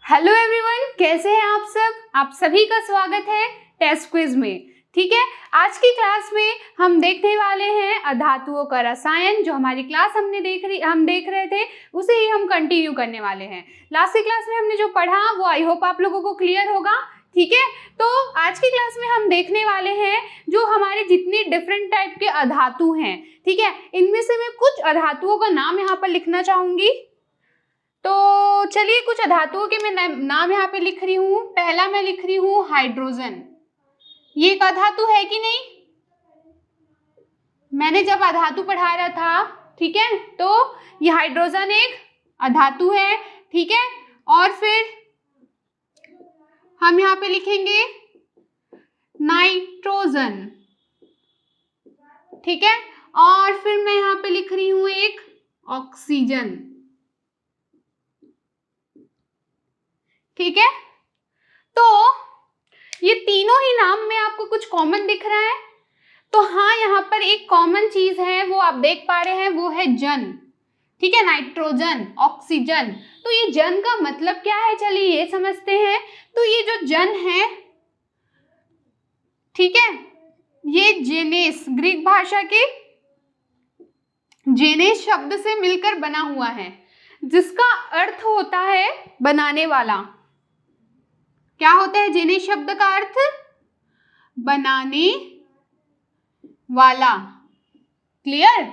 Hello everyone, कैसे हैं आप सब। आप सभी का स्वागत है टेस्ट क्विज में। ठीक है, आज की क्लास में हम देखने वाले हैं अधातुओं का रसायन। जो हमारी क्लास हम देख रहे थे उसे ही हम कंटिन्यू करने वाले हैं। लास्ट की क्लास में हमने जो पढ़ा वो आई होप आप लोगों को क्लियर होगा। ठीक है, तो आज की क्लास में हम देखने वाले हैं जो हमारे जितने डिफरेंट टाइप के अधातु हैं। ठीक है, इनमें से मैं कुछ अधातुओं का नाम यहाँ पर लिखना चाहूंगी। तो चलिए कुछ अधातुओं के मैं नाम यहाँ पे लिख रही हूँ। पहला मैं लिख रही हूँ हाइड्रोजन। ये एक अधातु है कि नहीं? मैंने जब अधातु पढ़ाया था, ठीक है, तो ये हाइड्रोजन एक अधातु है। ठीक है, और फिर हम यहाँ पे लिखेंगे नाइट्रोजन। ठीक है, और फिर मैं यहाँ पे लिख रही हूँ एक ऑक्सीजन। ठीक है, तो ये तीनों ही नाम में आपको कुछ कॉमन दिख रहा है। तो हाँ, यहाँ पर एक कॉमन चीज है वो आप देख पा रहे हैं, वो है जन। ठीक है, नाइट्रोजन, ऑक्सीजन। तो ये जन का मतलब क्या है, चलिए ये समझते हैं। तो ये जो जन है, ठीक है, ये जेनेस, ग्रीक भाषा के जेनेस शब्द से मिलकर बना हुआ है, जिसका अर्थ होता है बनाने वाला। क्या होता है जेनेस शब्द का अर्थ? बनाने वाला। क्लियर?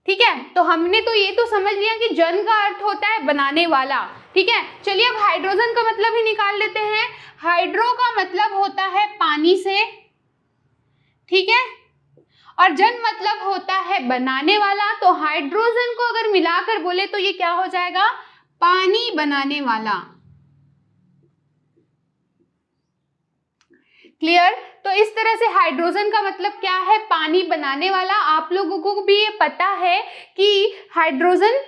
ठीक है, तो हमने तो ये तो समझ लिया कि जन का अर्थ होता है बनाने वाला। ठीक है, चलिए अब हाइड्रोजन का मतलब ही निकाल लेते हैं। हाइड्रो का मतलब होता है पानी से। ठीक है, और जन मतलब होता है बनाने वाला। तो हाइड्रोजन को अगर मिलाकर बोले तो ये क्या हो जाएगा? पानी बनाने वाला। क्लियर? तो इस तरह से हाइड्रोजन का मतलब क्या है? पानी बनाने वाला। आप लोगों को भी ये पता है कि हाइड्रोजन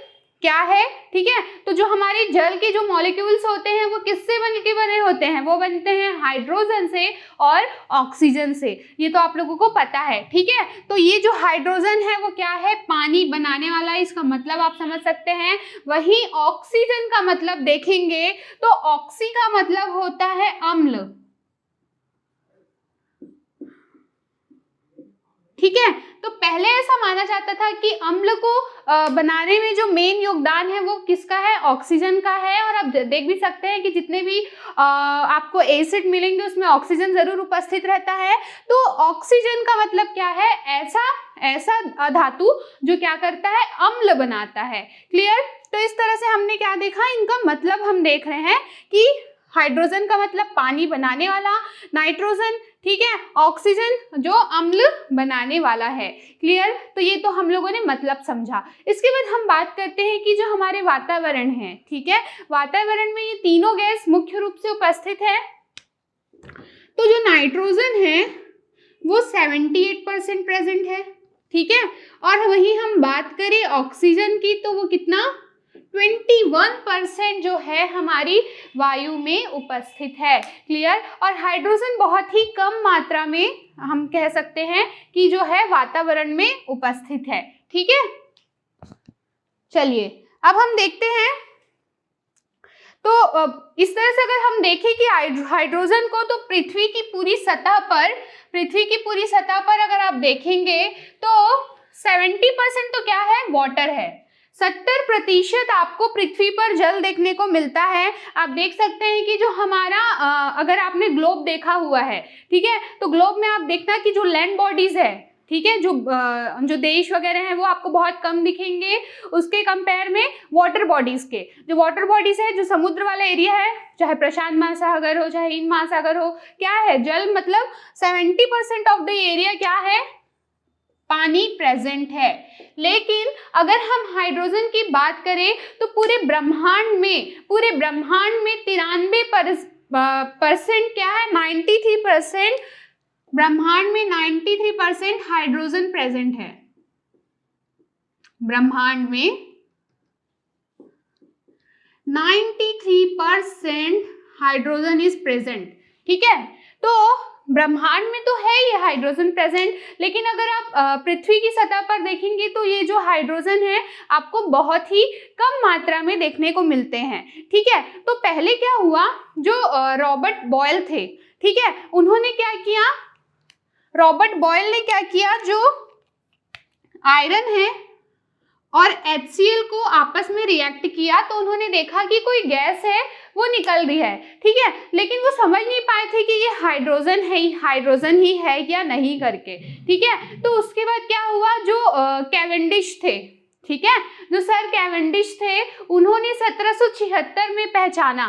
क्या है। ठीक है, तो जो हमारे जल के जो मॉलिक्यूल्स होते हैं वो किससे बनके बने होते हैं? वो बनते हैं हाइड्रोजन से और ऑक्सीजन से। ये तो आप लोगों को पता है। ठीक है, तो ये जो हाइड्रोजन है वो क्या है? पानी बनाने वाला। इसका मतलब आप समझ सकते हैं। वहीं ऑक्सीजन का मतलब देखेंगे तो ऑक्सी का मतलब होता है अम्ल। ठीक है, तो पहले ऐसा माना जाता था कि अम्ल को बनाने में जो मेन योगदान है वो किसका है? ऑक्सीजन का है। और आप देख भी सकते हैं कि जितने भी आपको एसिड मिलेंगे उसमें ऑक्सीजन जरूर उपस्थित रहता है। तो ऑक्सीजन का मतलब क्या है? ऐसा अधातु जो क्या करता है? अम्ल बनाता है। क्लियर? तो इस तरह से हमने क्या देखा, इनका मतलब हम देख रहे हैं कि हाइड्रोजन का मतलब पानी बनाने वाला, नाइट्रोजन, ठीक है, ऑक्सीजन जो अम्ल बनाने वाला है। क्लियर? तो ये तो हम लोगों ने मतलब समझा। इसके बाद हम बात करते हैं कि जो हमारे वातावरण है, ठीक है, वातावरण में ये तीनों गैस मुख्य रूप से उपस्थित है। तो जो नाइट्रोजन है वो 78% प्रेजेंट है। ठीक है, और वहीं हम बात करें ऑक्सीजन की तो वो कितना? 21% जो है हमारी वायु में उपस्थित है। क्लियर? और हाइड्रोजन बहुत ही कम मात्रा में हम कह सकते हैं कि जो है वातावरण में उपस्थित है। ठीक है, चलिए अब हम देखते हैं। तो इस तरह से अगर हम देखें कि हाइड्रोजन को तो पृथ्वी की पूरी सतह पर अगर आप देखेंगे तो 70% तो क्या है? वाटर है। 70% आपको पृथ्वी पर जल देखने को मिलता है। आप देख सकते हैं कि जो हमारा अगर आपने ग्लोब देखा हुआ है, ठीक है, तो ग्लोब में आप देखना कि जो लैंड बॉडीज है, ठीक है, जो देश वगैरह हैं वो आपको बहुत कम दिखेंगे उसके कंपेयर में वाटर बॉडीज के। जो वाटर बॉडीज है, जो समुद्र वाला एरिया है, चाहे प्रशांत महासागर हो चाहे हिंद महासागर हो, क्या है? जल मतलब 70% ऑफ द एरिया क्या है? पानी प्रेजेंट है। लेकिन अगर हम हाइड्रोजन की बात करें तो पूरे ब्रह्मांड में 93% क्या है? 93%। ब्रह्मांड में 93% हाइड्रोजन प्रेजेंट है। ब्रह्मांड में 93% हाइड्रोजन इज प्रेजेंट। ठीक है, तो ब्रह्मांड में तो है ये हाइड्रोजन प्रेजेंट, लेकिन अगर आप पृथ्वी की सतह पर देखेंगे तो ये जो हाइड्रोजन है आपको बहुत ही कम मात्रा में देखने को मिलते हैं। ठीक है, तो पहले क्या हुआ, जो रॉबर्ट बॉयल थे, ठीक है, उन्होंने क्या किया, रॉबर्ट बॉयल ने क्या किया, जो आयरन है और HCl को आपस में रिएक्ट किया तो उन्होंने देखा कि कोई गैस है वो निकल रही है। ठीक है, लेकिन वो समझ नहीं पाए थे कि ये हाइड्रोजन ही है या नहीं करके। ठीक है, तो उसके बाद क्या हुआ, जो कैवेंडिश थे, ठीक है, जो सर कैवेंडिश थे, उन्होंने 1776 में पहचाना,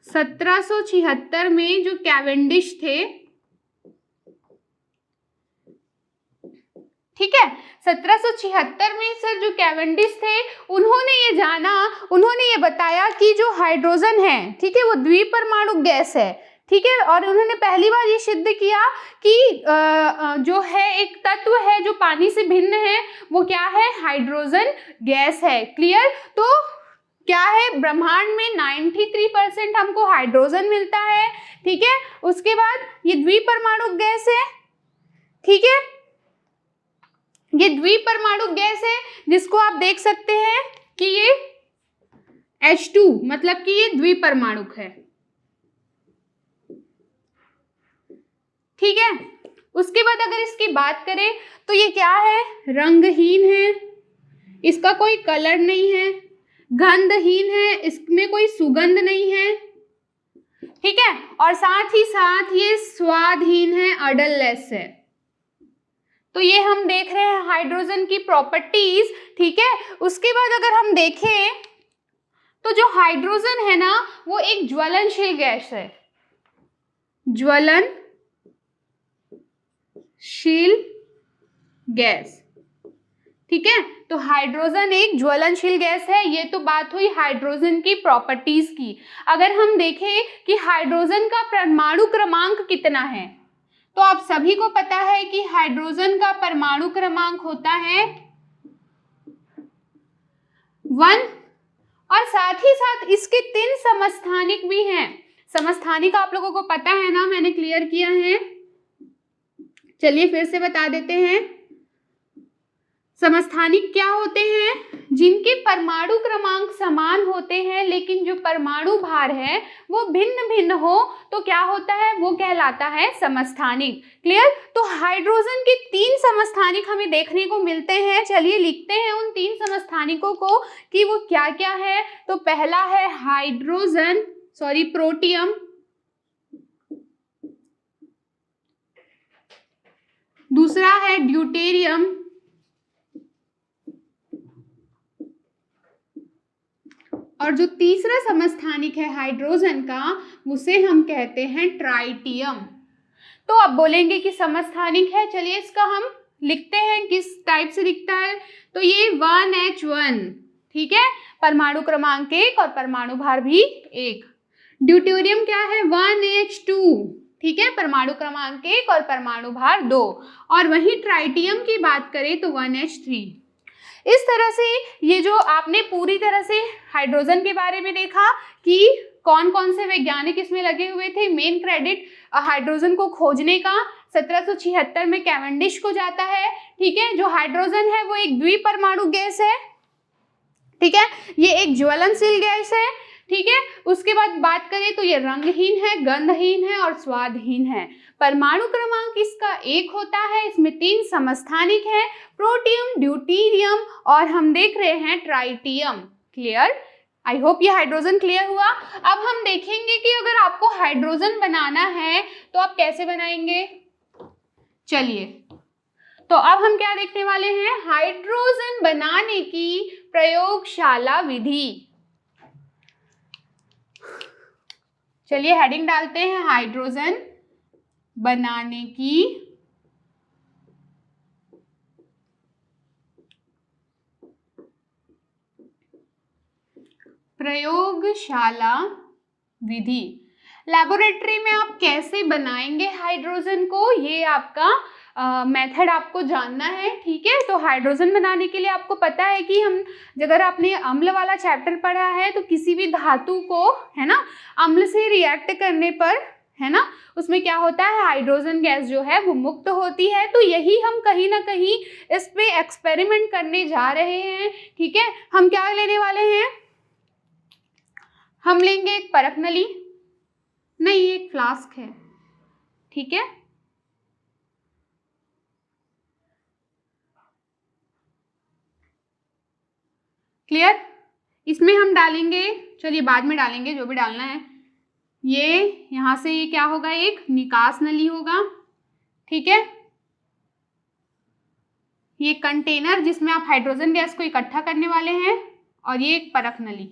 1776 में जो कैवेंडिश थे, ठीक है, 1776 में सर जो कैवेंडिश थे उन्होंने ये जाना, उन्होंने ये बताया कि जो हाइड्रोजन है, ठीक है, वो द्विपरमाणु गैस है। ठीक है, और उन्होंने पहली बार ये सिद्ध किया कि जो है एक तत्व है जो पानी से भिन्न है, वो क्या है, हाइड्रोजन गैस है। क्लियर, तो क्या है, ब्रह्मांड में 93% हमको हाइड्रोजन मिलता है। ठीक है, उसके बाद ये द्विपरमाणु गैस है। ठीक है, ये द्विपरमाणु गैस है जिसको आप देख सकते हैं कि ये H2 मतलब कि ये द्विपरमाणुक है। ठीक है, उसके बाद अगर इसकी बात करें तो ये क्या है, रंगहीन है, इसका कोई कलर नहीं है, गंधहीन है, इसमें कोई सुगंध नहीं है। ठीक है, और साथ ही साथ ये स्वादहीन है, अडरलेस है। तो ये हम देख रहे हैं हाइड्रोजन की प्रॉपर्टीज। ठीक है, उसके बाद अगर हम देखें तो जो हाइड्रोजन है ना वो एक ज्वलनशील गैस है, ज्वलनशील गैस। ठीक है, तो हाइड्रोजन एक ज्वलनशील गैस है। ये तो बात हुई हाइड्रोजन की प्रॉपर्टीज की। अगर हम देखें कि हाइड्रोजन का परमाणु क्रमांक कितना है, तो आप सभी को पता है कि हाइड्रोजन का परमाणु क्रमांक होता है 1, और साथ ही साथ इसके 3 समस्थानिक भी हैं। समस्थानिक आप लोगों को पता है ना, मैंने क्लियर किया है, चलिए फिर से बता देते हैं। समस्थानिक क्या होते हैं, जिनके परमाणु क्रमांक समान होते हैं लेकिन जो परमाणु भार है वो भिन्न भिन्न हो तो क्या होता है, वो कहलाता है समस्थानिक। क्लियर, तो हाइड्रोजन के 3 समस्थानिक हमें देखने को मिलते हैं। चलिए लिखते हैं उन 3 समस्थानिकों को कि वो क्या क्या है। तो पहला है प्रोटियम, दूसरा है ड्यूटेरियम, और जो तीसरा समस्थानिक है हाइड्रोजन का उसे हम कहते हैं ट्राइटियम। तो आप बोलेंगे कि समस्थानिक है, चलिए इसका हम लिखते हैं किस टाइप से दिखता है। तो ये 1H1, ठीक है, परमाणु क्रमांक 1 और परमाणु भार भी 1। ड्यूटेरियम क्या है, 1H2, ठीक है, परमाणु क्रमांक 1 और परमाणु भार 2। और वहीं ट्राइटियम की बात करें तो 1H3। इस तरह से ये जो आपने पूरी तरह से हाइड्रोजन के बारे में देखा कि कौन कौन से वैज्ञानिक इसमें लगे हुए थे। मेन क्रेडिट हाइड्रोजन को खोजने का 1776 में कैवेंडिश को जाता है। ठीक है, जो हाइड्रोजन है वो एक द्विपरमाणु गैस है। ठीक है, ये एक ज्वलनशील गैस है। ठीक है, उसके बाद बात करें तो ये रंगहीन है, गंधहीन है और स्वादहीन है। परमाणु क्रमांक इसका 1 होता है। इसमें 3 समस्थानिक हैं, प्रोटियम, ड्यूटेरियम और हम देख रहे हैं ट्राइटियम। क्लियर, आई होप ये हाइड्रोजन क्लियर हुआ। अब हम देखेंगे कि अगर आपको हाइड्रोजन बनाना है तो आप कैसे बनाएंगे। चलिए, तो अब हम क्या देखने वाले हैं, हाइड्रोजन बनाने की प्रयोगशाला विधि। चलिए हेडिंग डालते हैं, हाइड्रोजन बनाने की प्रयोगशाला विधि। लैबोरेटरी में आप कैसे बनाएंगे हाइड्रोजन को, ये आपका मेथड आपको जानना है। ठीक है, तो हाइड्रोजन बनाने के लिए आपको पता है कि हम, अगर आपने अम्ल वाला चैप्टर पढ़ा है तो किसी भी धातु को, है ना, अम्ल से रिएक्ट करने पर, है ना, उसमें क्या होता है, हाइड्रोजन गैस जो है वो मुक्त होती है। तो यही हम कहीं ना कहीं इस पे एक्सपेरिमेंट करने जा रहे हैं। ठीक है, हम क्या लेने वाले हैं, हम लेंगे एक परख नली, नहीं एक फ्लास्क है। ठीक है, क्लियर। इसमें हम डालेंगे, चलिए बाद में डालेंगे जो भी डालना है, ये यहां से ये क्या होगा, एक निकास नली होगा। ठीक है, ये कंटेनर जिसमें आप हाइड्रोजन गैस को इकट्ठा करने वाले हैं, और ये एक परख नली।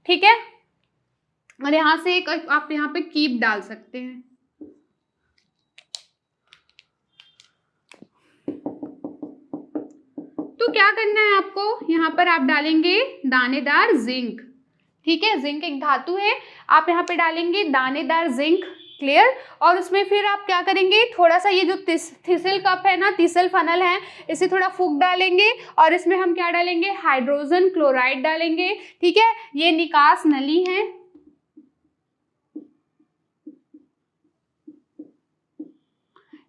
ठीक है, और यहां से एक आप यहाँ पे कीप डाल सकते हैं। तो क्या करना है आपको, यहाँ पर आप डालेंगे दानेदार जिंक। ठीक है, जिंक एक धातु है, आप यहाँ पे डालेंगे दानेदार जिंक। क्लियर। और उसमें फिर आप क्या करेंगे, थोड़ा सा ये जो थिसल कप है ना, थिसल फनल है, इसे थोड़ा फूक डालेंगे, और इसमें हम क्या डालेंगे, हाइड्रोजन क्लोराइड डालेंगे। ठीक है, ये निकास नली है।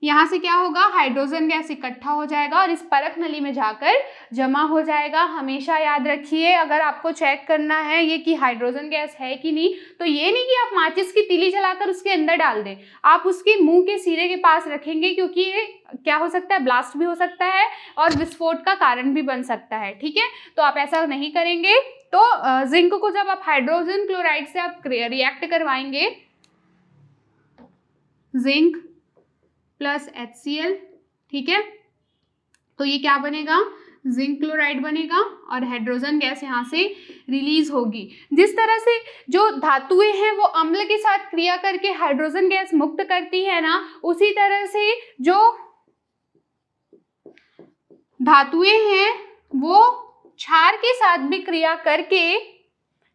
यहाँ से क्या होगा, हाइड्रोजन गैस इकट्ठा हो जाएगा और इस परख नली में जाकर जमा हो जाएगा। हमेशा याद रखिए, अगर आपको चेक करना है ये कि हाइड्रोजन गैस है कि नहीं, तो ये नहीं कि आप माचिस की तीली जलाकर उसके अंदर डाल दें, आप उसके मुंह के सिरे के पास रखेंगे, क्योंकि ये क्या हो सकता है, ब्लास्ट भी हो सकता है और विस्फोट का कारण भी बन सकता है। ठीक है, तो आप ऐसा नहीं करेंगे। तो जिंक को जब आप हाइड्रोजन क्लोराइड से आप रिएक्ट करवाएंगे, जिंक प्लस HCl, ठीक है, तो ये क्या बनेगा, जिंक क्लोराइड बनेगा और हाइड्रोजन गैस यहाँ से रिलीज होगी। जिस तरह से जो धातुएं हैं वो अम्ल के साथ क्रिया करके हाइड्रोजन गैस मुक्त करती है ना, उसी तरह से जो धातुएं हैं वो क्षार के साथ भी क्रिया करके,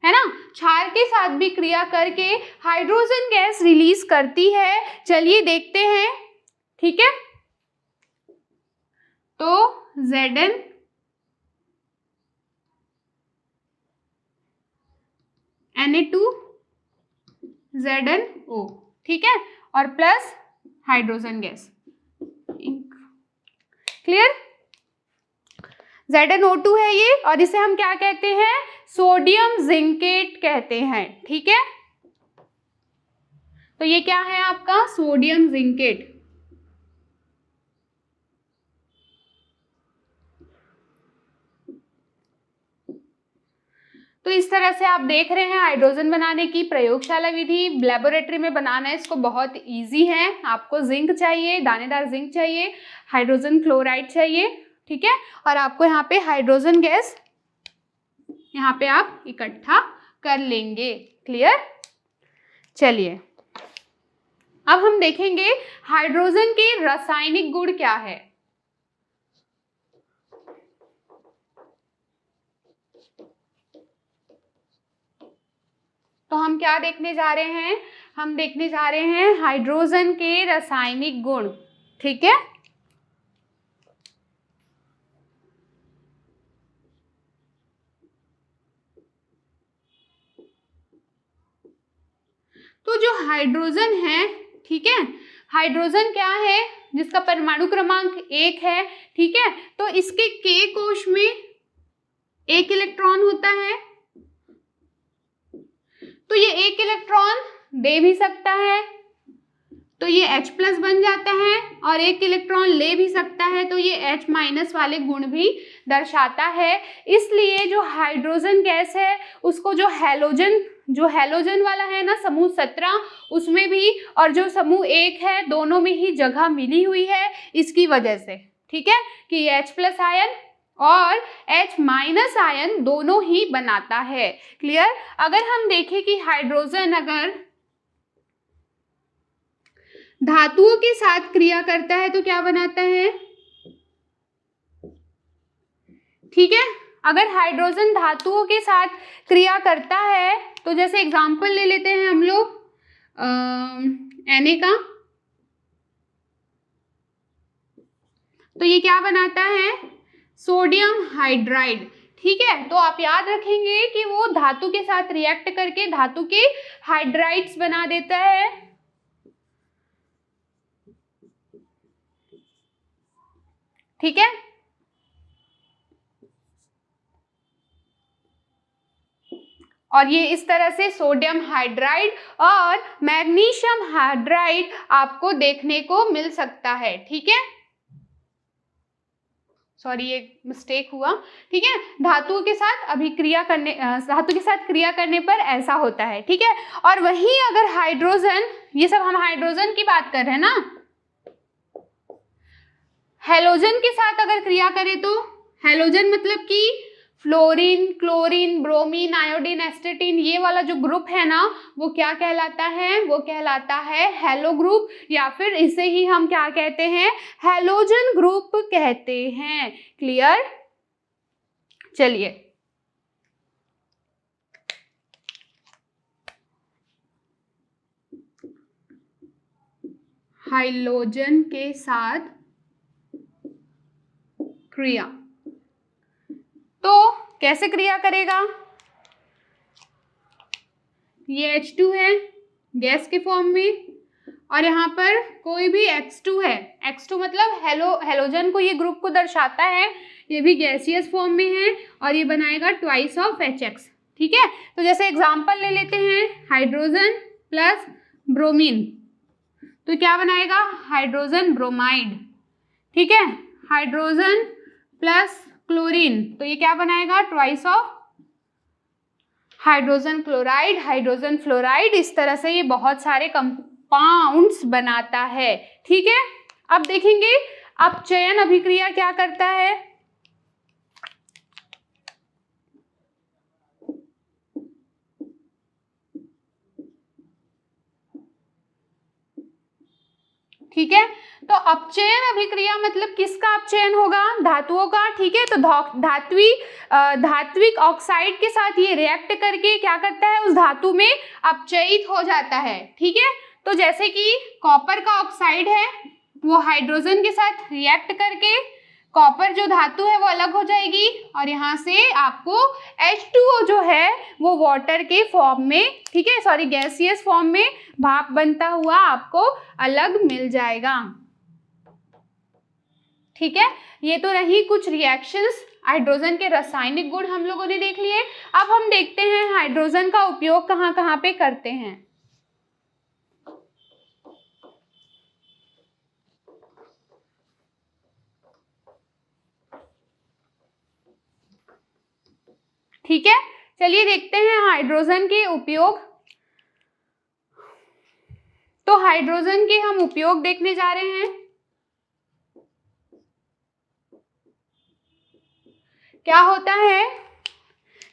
है ना, क्षार के साथ भी क्रिया करके हाइड्रोजन गैस रिलीज करती है। चलिए देखते हैं। ठीक है, तो Zn Na2 ZnO, ठीक है, और plus hydrogen gas. Clear, ZnO2 है ये, और इसे हम क्या कहते हैं, सोडियम जिंकेट कहते हैं। ठीक है, तो ये क्या है आपका, सोडियम जिंकेट। तो इस तरह से आप देख रहे हैं हाइड्रोजन बनाने की प्रयोगशाला विधि। लैबोरेटरी में बनाना है इसको बहुत इजी है। आपको जिंक चाहिए, दानेदार जिंक चाहिए, हाइड्रोजन क्लोराइड चाहिए, ठीक है, और आपको यहाँ पे हाइड्रोजन गैस यहाँ पे आप इकट्ठा कर लेंगे। क्लियर। चलिए अब हम देखेंगे हाइड्रोजन के रासायनिक गुण क्या है। तो हम क्या देखने जा रहे हैं, हम देखने जा रहे हैं हाइड्रोजन के रासायनिक गुण। ठीक है, तो जो हाइड्रोजन है, ठीक है, हाइड्रोजन क्या है, जिसका परमाणु क्रमांक 1 है। ठीक है, तो इसके K कोश में 1 इलेक्ट्रॉन होता है, तो ये 1 इलेक्ट्रॉन दे भी सकता है, तो ये H प्लस बन जाता है, और 1 इलेक्ट्रॉन ले भी सकता है, तो ये H माइनस वाले गुण भी दर्शाता है। इसलिए जो हाइड्रोजन गैस है उसको जो हैलोजन वाला है ना, समूह 17, उसमें भी और जो समूह 1 है दोनों में ही जगह मिली हुई है इसकी वजह से। ठीक है, कि H प्लस आयन और H माइनस आयन दोनों ही बनाता है। क्लियर। अगर हम देखें कि हाइड्रोजन अगर धातुओं के साथ क्रिया करता है तो क्या बनाता है, ठीक है, अगर हाइड्रोजन धातुओं के साथ क्रिया करता है तो जैसे एग्जांपल ले लेते हैं हम लोग Na का, तो ये क्या बनाता है, सोडियम हाइड्राइड। ठीक है, तो आप याद रखेंगे कि वो धातु के साथ रिएक्ट करके धातु के हाइड्राइड्स बना देता है। ठीक है, और ये इस तरह से सोडियम हाइड्राइड और मैग्नीशियम हाइड्राइड आपको देखने को मिल सकता है। ठीक है, सॉरी ये मिस्टेक हुआ। ठीक है, धातुओं के साथ अभिक्रिया करने धातु के साथ क्रिया करने पर ऐसा होता है। ठीक है, और वहीं अगर हाइड्रोजन, ये सब हम हाइड्रोजन की बात कर रहे हैं ना, हेलोजन के साथ अगर क्रिया करें तो हेलोजन मतलब कि फ्लोरीन, क्लोरीन, ब्रोमीन, आयोडीन, एस्टेटिन, ये वाला जो ग्रुप है ना वो क्या कहलाता है, वो कहलाता है हेलो ग्रुप, या फिर इसे ही हम क्या कहते हैं, हेलोजन ग्रुप कहते हैं। क्लियर? चलिए, हाइड्रोजन के साथ क्रिया तो कैसे क्रिया करेगा? ये H2 है गैस के फॉर्म में, और यहाँ पर कोई भी X2 है। X2 मतलब हेलोजन को, ये ग्रुप को दर्शाता है, ये भी गैसियस फॉर्म में है और ये बनाएगा ट्वाइस ऑफ HX। ठीक है, तो जैसे एग्जांपल ले लेते हैं, हाइड्रोजन प्लस ब्रोमीन, तो क्या बनाएगा, हाइड्रोजन ब्रोमाइड। ठीक है, हाइड्रोजन प्लस क्लोरीन, तो ये क्या बनाएगा, twice of hydrogen chloride, hydrogen fluoride. इस तरह से ये बहुत सारे कंपाउंड्स बनाता है। ठीक है, अब देखेंगे अपचयन अभिक्रिया क्या करता है। ठीक है, तो अपचयन अभिक्रिया मतलब किसका अपचयन होगा, धातुओं का। ठीक है, तो धात्विक ऑक्साइड के साथ ये रिएक्ट करके क्या करता है, उस धातु में अपचयित हो जाता है। ठीक है, तो जैसे कि कॉपर का ऑक्साइड है, वो हाइड्रोजन के साथ रिएक्ट करके कॉपर जो धातु है वो अलग हो जाएगी, और यहाँ से आपको H2O जो है वो वाटर के फॉर्म में, ठीक है, सॉरी गैसियस फॉर्म में भाप बनता हुआ आपको अलग मिल जाएगा। ठीक है, ये तो रही कुछ रिएक्शंस, हाइड्रोजन के रासायनिक गुण हम लोगों ने देख लिए। अब हम देखते हैं हाइड्रोजन का उपयोग कहाँ कहाँ पे करते हैं। ठीक है, चलिए देखते हैं हाइड्रोजन के उपयोग। तो हाइड्रोजन के हम उपयोग देखने जा रहे हैं। क्या होता है,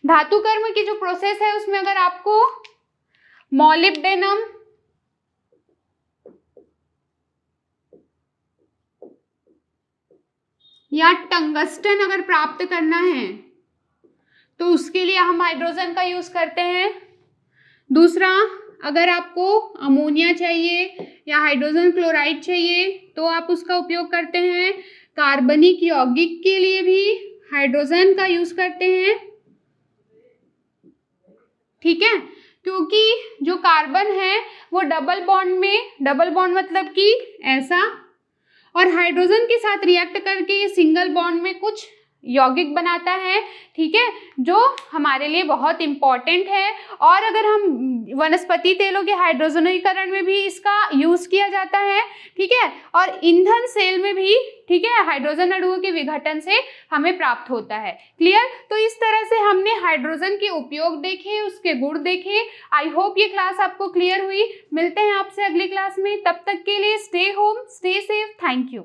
धातु कर्म की जो प्रोसेस है उसमें अगर आपको मॉलिब्डेनम या टंगस्टन अगर प्राप्त करना है तो उसके लिए हम हाइड्रोजन का यूज करते हैं। दूसरा, अगर आपको अमोनिया चाहिए या हाइड्रोजन क्लोराइड चाहिए तो आप उसका उपयोग करते हैं। कार्बनिक यौगिक के लिए भी हाइड्रोजन का यूज करते हैं। ठीक है, क्योंकि जो कार्बन है वो डबल बॉन्ड मतलब कि ऐसा, और हाइड्रोजन के साथ रिएक्ट करके ये सिंगल बॉन्ड में कुछ यौगिक बनाता है। ठीक है, जो हमारे लिए बहुत इंपॉर्टेंट है, और अगर हम वनस्पति तेलों के हाइड्रोजनीकरण में भी इसका यूज किया जाता है। ठीक है, और ईंधन सेल में भी, ठीक है, हाइड्रोजन अणुओं के विघटन से हमें प्राप्त होता है। क्लियर? तो इस तरह से हमने हाइड्रोजन के उपयोग देखे, उसके गुण देखे। आई होप ये क्लास आपको क्लियर हुई। मिलते हैं आपसे अगली क्लास में, तब तक के लिए stay home, stay safe. Thank you.